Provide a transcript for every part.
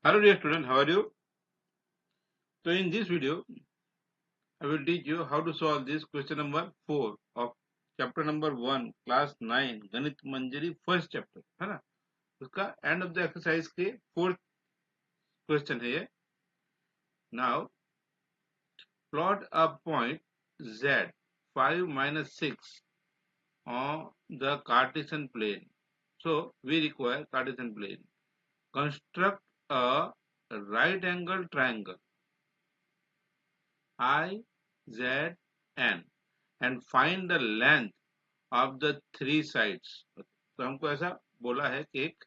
Hello dear student, how are you? So in this video, I will teach you how to solve this question number 4 of chapter number 1, class 9, गणित मंजरी first chapter, है ना? उसका end of the exercise के fourth question है ये. Now, plot a point Z 5 minus 6 on the Cartesian plane. So we require Cartesian plane. Construct a right angle triangle I, Z, N and find the length of the three sides. तो हमको ऐसा बोला है कि एक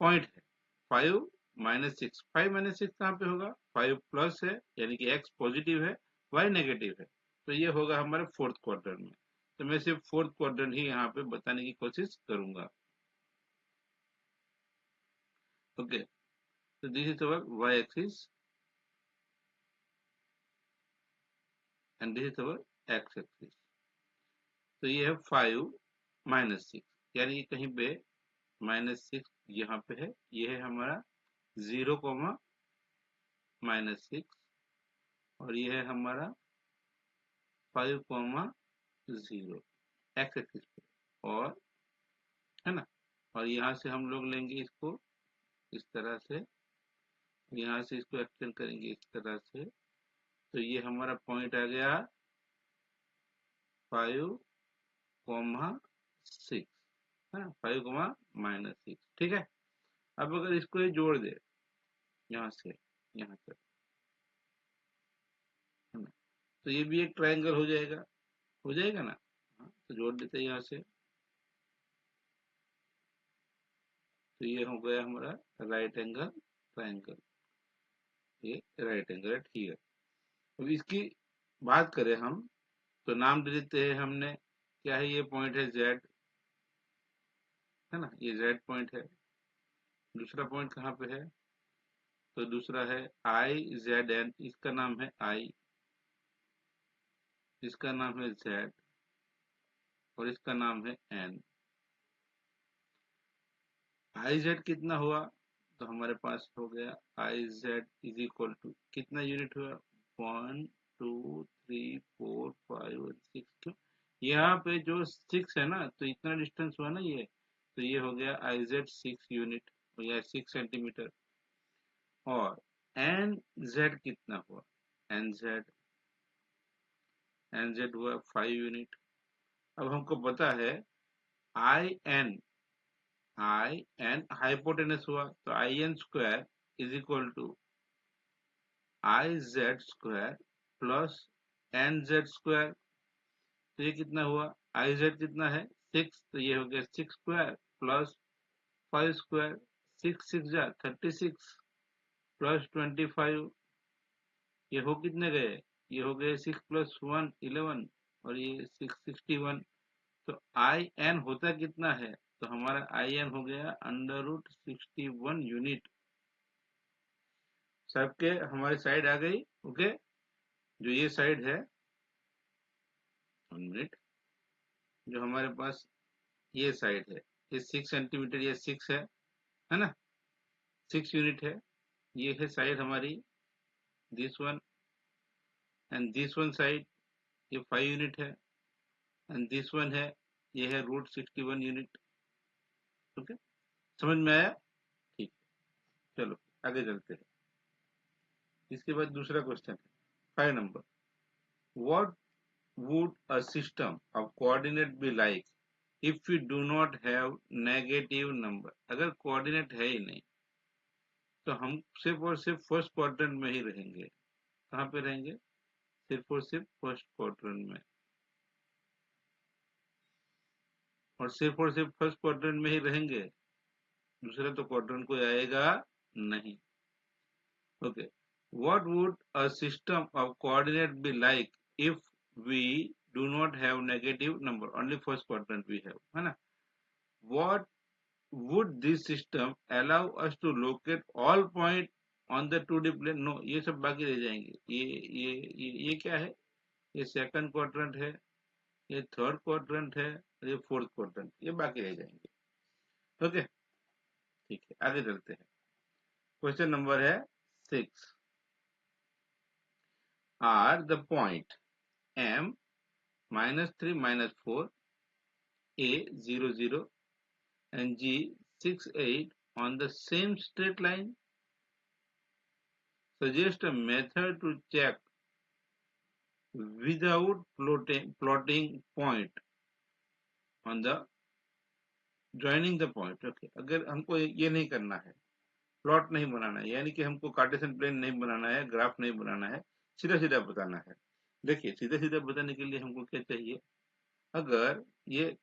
point है 5 minus 6. 5 minus 6 कहाँ पे होगा? 5 प्लस है यानी कि x पॉजिटिव है, y नेगेटिव है, तो ये होगा हमारे फोर्थ क्वाड्रेंट में. तो मैं सिर्फ फोर्थ क्वाड्रेंट ही यहाँ पे बताने की कोशिश करूंगा. ओके, तो this is our y axis and this is our x axis. तो ये है 5 माइनस 6 यानी कि कहीं पे -6 यहाँ पे है, ये है हमारा 0 कोमा -6 और ये है हमारा 5 कोमा 0 एक्स एक्सिस पे, और है ना. और यहाँ से हम लोग लेंगे इसको इस तरह से, यहाँ से इसको एक्सटेंड करेंगे इस तरह से, तो ये हमारा पॉइंट आ गया 5 कोमा 6, है ना, 5 कोमा -6. ठीक है. अब अगर इसको ये जोड़ दे यहाँ से यहाँ तक, है ना, तो ये भी एक ट्रायंगल हो जाएगा ना. हाँ, तो जोड़ देते हैं यहाँ से, तो ये हो गया हमारा राइट एंगल ट्रायंगल. ये राइट एंगल ठीक है. अब इसकी बात करें हम, तो नाम दे देते हैं हमने, क्या है, ये पॉइंट है जेड, है ना, ये जेड पॉइंट है. दूसरा पॉइंट कहाँ पे है? तो दूसरा है आई जेड एन, इसका नाम है आई, इसका नाम है जेड और इसका नाम है एन. आई जेड कितना हुआ? तो हमारे पास हो गया I Z is equal to कितना यूनिट हुआ? 1 2 3 4 5 और 6. क्यों? यहाँ पे जो 6 है ना, तो इतना डिस्टेंस हुआ ना ये, तो ये हो गया आई जेड 6 यूनिट या 6 सेंटीमीटर. और एन जेड कितना हुआ? एन जेड हुआ 5 यूनिट. अब हमको पता है आई एन हाइपोटेनस हुआ, तो I N square is equal to I Z square plus N Z square. तो ये कितना हुआ? आई जेड कितना है? 6, तो ये हो गया 6 स्क्वायर प्लस 5 स्क्वायर. 6 6 जा 36 प्लस 25, ये हो कितने गए? ये हो गए 6 प्लस 1 11 और ये 6 61. तो आई एन होता कितना है? तो हमारा आई एन हो गया √61 यूनिट. सबके हमारी साइड आ गई. ओके, जो ये साइड है, 1 मिनट, जो हमारे पास ये साइड है, ये 6 सेंटीमीटर, ये 6 है ना, 6 यूनिट है. ये है साइड हमारी, this one, and this one side, ये 5 यूनिट है, एंड दिस वन है, ये है √61 यूनिट. ओके, समझ में आया? ठीक, चलो आगे चलते हैं. इसके बाद दूसरा क्वेश्चन है 5 number. What would a system of coordinate be like if we do not have negative number? अगर कोऑर्डिनेट है ही नहीं, तो हम सिर्फ और सिर्फ फर्स्ट क्वाड्रेंट में ही रहेंगे. कहाँ पे रहेंगे? सिर्फ और सिर्फ फर्स्ट क्वाड्रेंट में, और सिर्फ फर्स्ट क्वाड्रेंट में ही रहेंगे. दूसरा तो क्वाड्रेंट कोई आएगा नहीं. Okay, what would a system of coordinate be like if we do not have negative number, only first quadrant we have, है ना. What would this system allow us to locate all point on the 2D plane? No, ये सब बाकी रह जाएंगे. ये क्या है? ये सेकंड क्वाड्रेंट है, ये थर्ड क्वाड्रेंट है, ये फोर्थ क्वाड्रेंट, ये बाकी रह जाएंगे. ओके, ठीक है, आगे चलते हैं. क्वेश्चन नंबर है 6 are the point m -3 -4 a 0 0 and g 6 8 on the same straight line. Suggest a method to check without plotting point on the joining the point. Okay, अगर हमको ये नहीं करना है, प्लॉट नहीं बनाना है, यानी कि हमको कार्टेशियन प्लेन नहीं बनाना है, ग्राफ नहीं बनाना है, सीधा सीधा बताना है। देखिए सीधा सीधा बताने के लिए हमको क्या चाहिए, अगर ये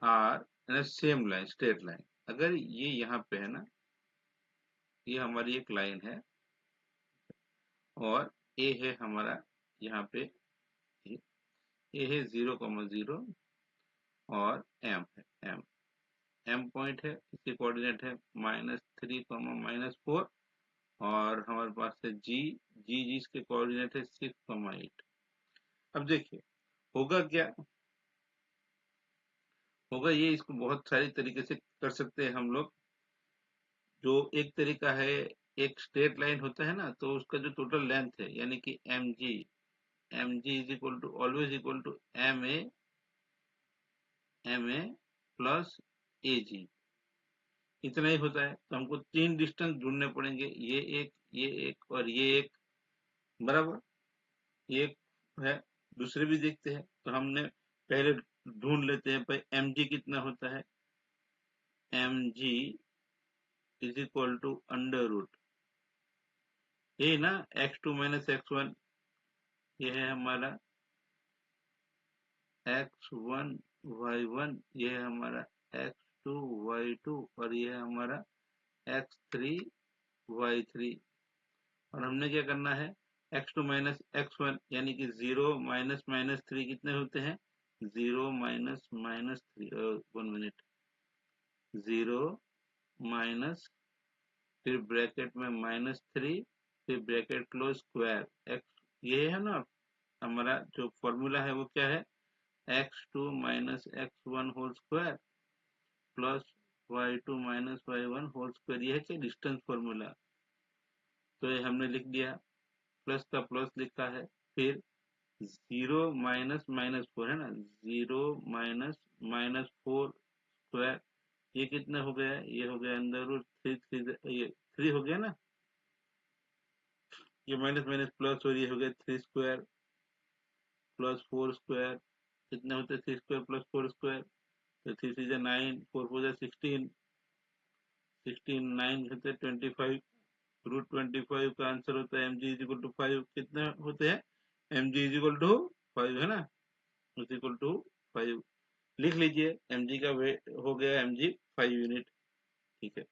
are same line straight line, अगर ये यहाँ पे है ना, ये हमारी एक लाइन है और ए है हमारा यहाँ पे, ए है 0,0 और एम है, एम पॉइंट है, इसके कोऑर्डिनेट है -3, -4 और हमारे पास है जी इसके कोऑर्डिनेट है 6,8। अब देखिए होगा क्या, होगा ये, इसको बहुत सारी तरीके से कर सकते हैं हम लोग। जो एक तरीका है, एक स्ट्रेट लाइन होता है ना, तो उसका जो टोटल लेंथ है यानी कि M G is equal to always equal to M A plus A G, इतना ही होता है। तो हमको 3 डिस्टेंस ढूंढने पड़ेंगे, ये एक और ये एक, बराबर, ये एक है, दूसरे भी देखते हैं। तो हमने पहले ढूंढ लेते हैं भाई एम जी कितना होता है, M G is equal to under root ये ना x2 - x1, ये है हमारा x1 y1, ये है हमारा x2 y2 और ये है हमारा x3 y3। और हमने क्या करना है, x2 - x1 यानी कि 0 -3 कितने होते हैं, 0 -3, 1 मिनट, 0 माइनस, फिर ब्रैकेट में -3, फिर ब्रैकेट क्लोज स्क्वायर x, ये है ना हमारा जो फॉर्मूला है वो क्या है, x2 - x1 whole square plus y2 - y1 whole square, ये है क्या डिस्टेंस फॉर्मूला। तो ये हमने लिख दिया, प्लस का प्लस लिखा है, फिर 0 -4 है ना, 0 -4 स्क्वायर, ये कितना हो गया, ये हो गया अंदर रूट 3, ये 3 हो गया ना, ये माइनस माइनस प्लस और ये हो गया 3 स्क्वायर प्लस 4 स्क्वायर, कितने होते हैं 3 स्क्वायर प्लस 4 स्क्वायर, तो 3 3 जा 9, 4 4 जा 16, 9 होते 25, रूट 25 का आंसर होता है M G is equal to 5। कितने होते हैं, M G is equal to 5 है ना, इज इक्वल टू 5 लिख लीजिए, एम जी का वेट हो गया एम जी 5 यूनिट। ठीक है,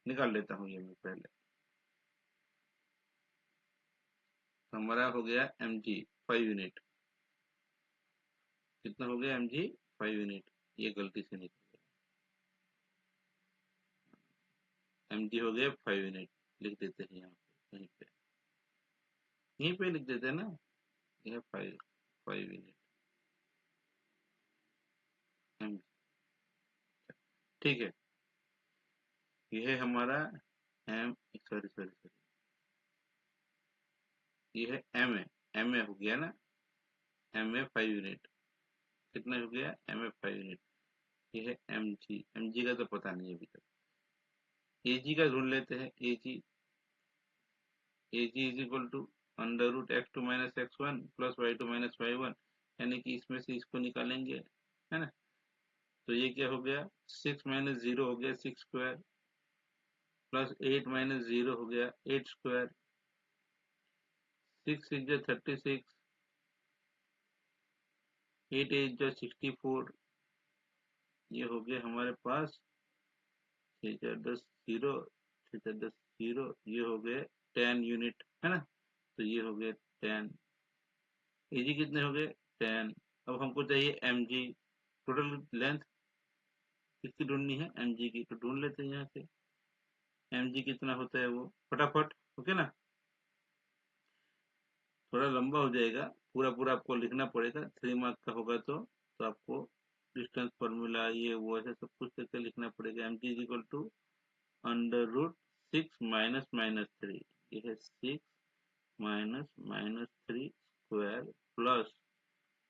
निकाल लेता हूँ ये मैं पहले, हमारा हो गया एम जी 5 यूनिट, कितना हो गया एम जी 5 यूनिट, ये गलती से निकल गया, एम जी हो गया 5 यूनिट, लिख देते हैं यहाँ पे, यहीं पे लिख देते हैं ना, ये 5 यूनिट एम, ठीक है। ये है हमारा एम, सॉरी सॉरी सॉरी, ये है एम ए हो गया ना, एम ए 5 यूनिट, कितना हो गया एम ए 5 यूनिट। ये है एम जी का तो पता नहीं अभी तक, ए जी का ढूंढ लेते हैं, A G is equal to under root x2 - x1 plus y2 - y1, यानी कि इसमें से इसको निकालेंगे, है ना। तो ये क्या हो गया, 6 - 0 हो गया 6 स्क्वायर प्लस 8 - 0 हो गया 8 स्क्वायर, 6 6 जा 36, 8 8 जा 64, ये हो गया हमारे पास 6 4 10 0, 6 4 10 0, ये हो गए 10 यूनिट, है ना। तो ये हो गए 10, एजी कितने हो गए 10। अब हमको चाहिए एम जी, टोटल लेंथ किसकी ढूंढनी है, एम जी की, तो ढूंढ लेते हैं यहाँ से एम जी कितना होता है वो फटाफट, ओके ना। थोड़ा लंबा हो जाएगा, पूरा पूरा आपको लिखना पड़ेगा, 3 मार्क का होगा तो आपको डिस्टेंस फॉर्मूला ये वो ऐसा सब कुछ करके लिखना पड़ेगा। M G is equal to under root 6 minus minus 3, ये है 6 minus minus 3 square plus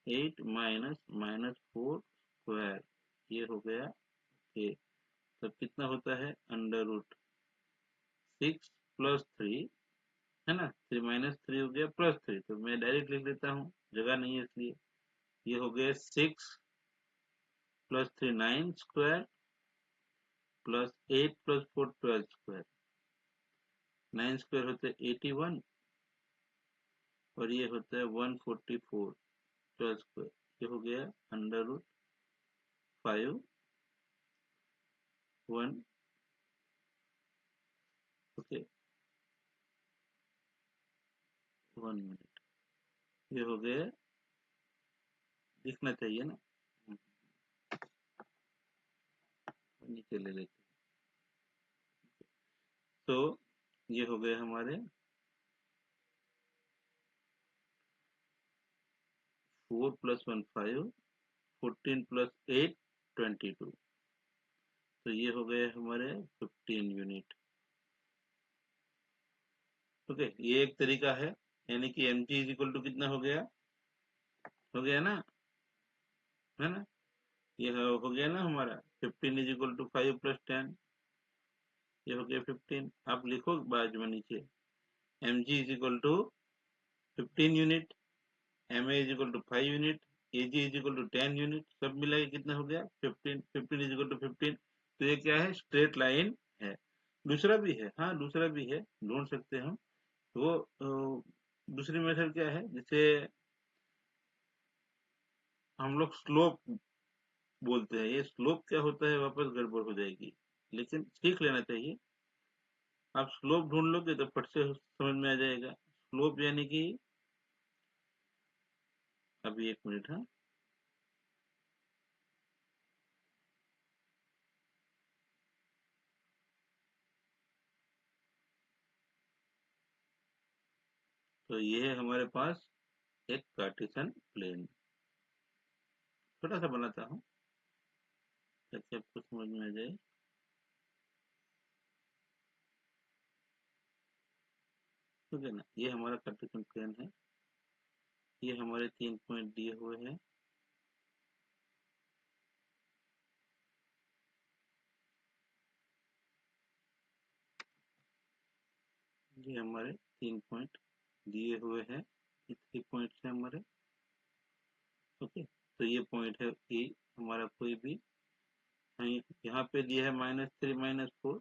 8 minus minus 4 square, ये हो गया ये। तब कितना होता है अंडर रूट 6 प्लस 3, है ना, 3 माइनस 3 हो गया प्लस 3, तो मैं डायरेक्ट लिख देता हूँ, जगह नहीं है इसलिए। ये हो गया 6 plus 3 9 square plus 8 plus 4 12 square, 9 square होता है 81 और ये होता है 144 12 स्क्वायर, ये हो गया अंडर रूट 5 1। ओके 1 मिनट, ये हो गया, दिखना चाहिए ना। नीचे ले लेते, तो ये हो गए हमारे 4 प्लस 1 5, 14 प्लस 8 22, तो ये हो गए हमारे 15 यूनिट। ओके, ये एक तरीका है, यानी कि M G is equal to कितना हो गया ना, है ना, ये हो गया ना हमारा 15 इज इक्वल टू 5 प्लस 10, ये हो गया 15। आप लिखो बाजू में नीचे M G is equal to 15 unit, M A is equal to 5 unit, A G is equal to 10 unit, सब मिला के कितना हो गया 15, 15 इज इक्वल टू 15। तो ये क्या है, स्ट्रेट लाइन है। दूसरा भी है, हाँ दूसरा भी है, ढूंढ सकते हैं हम। वो दूसरी मेथड क्या है, जैसे हम लोग स्लोप बोलते हैं, ये स्लोप क्या होता है वापस गड़बड़ हो जाएगी, लेकिन सीख लेना चाहिए। आप स्लोप ढूंढ लोगे तो फट से समझ में आ जाएगा। स्लोप यानी कि, अभी एक मिनट, हाँ, तो ये है हमारे पास एक कार्टेशियन प्लेन, छोटा सा बनाता हूँ ताकि आपको समझ में आ जाए। ठीक है ना, ये हमारा कार्टेशियन प्लेन है, ये हमारे 3 पॉइंट दिए हुए हैं, ये हमारे 3 पॉइंट दिए हुए हैं, ये 3 पॉइंट है हमारे। ओके, तो ये पॉइंट है ए हमारा, कोई भी यहाँ पे दिया है -3 -4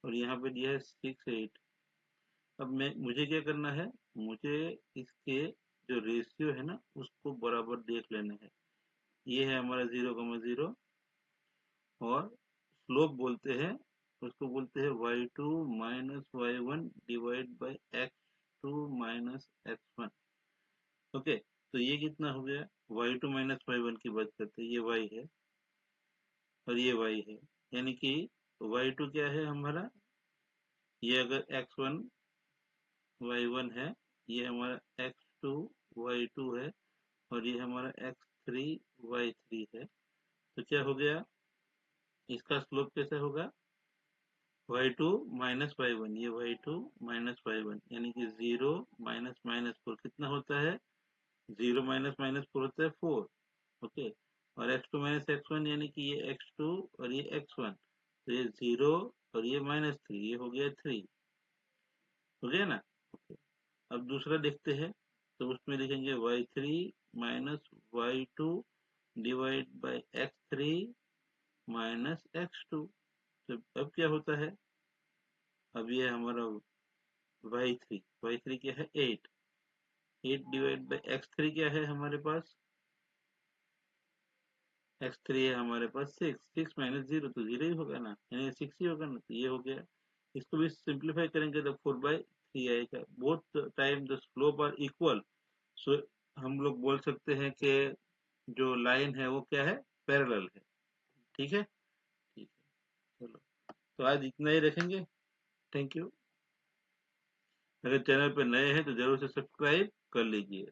और यहाँ पे दिया है 6 8। अब मुझे क्या करना है, मुझे इसके जो रेशियो है ना उसको बराबर देख लेना है। ये है हमारा 0,0 और स्लोप बोलते हैं, उसको बोलते हैं y2 minus y1 divide by x2 minus x1। Okay, तो ये कितना हो गया, y2 माइनस y1 की बात करते हैं, ये y है और ये y है, यानी कि y2 क्या है हमारा, ये अगर x1 y1 है, ये हमारा x2 y2 है और ये हमारा x3 y3 है। तो क्या हो गया, इसका स्लोप कैसे होगा, y2 माइनस y1, ये y2 माइनस y1 यानी कि 0 माइनस माइनस 4 कितना होता है, 0 माइनस माइनस 4 होता है 4। ओके, और x2 माइनस x1 यानी कि ये x2 और ये x1, तो ये 0 और ये -3, ये हो गया 3, हो गया ना। ओके, अब दूसरा देखते हैं, तो उसमें लिखेंगे y3 minus y2 divide by x3 minus x2। तो अब क्या होता है, अब ये हमारा y3 क्या है 8, 8 डिवाइड बाई x3 क्या है हमारे पास, x3 है हमारे पास 6, 6 माइनस 0 तो 0 ही होगा ना, यानी 6 ही होगा ना, तो ये हो गया। इसको भी सिंप्लीफाई करेंगे तो 4/3 आएगा। Both time the slope are equal, so हम लोग बोल सकते हैं कि जो लाइन है वो क्या है, पैरेलल है। ठीक है, ठीक है, चलो, तो आज इतना ही रखेंगे। Thank you. अगर चैनल पर नए हैं तो जरूर से सब्सक्राइब कर लीजिए।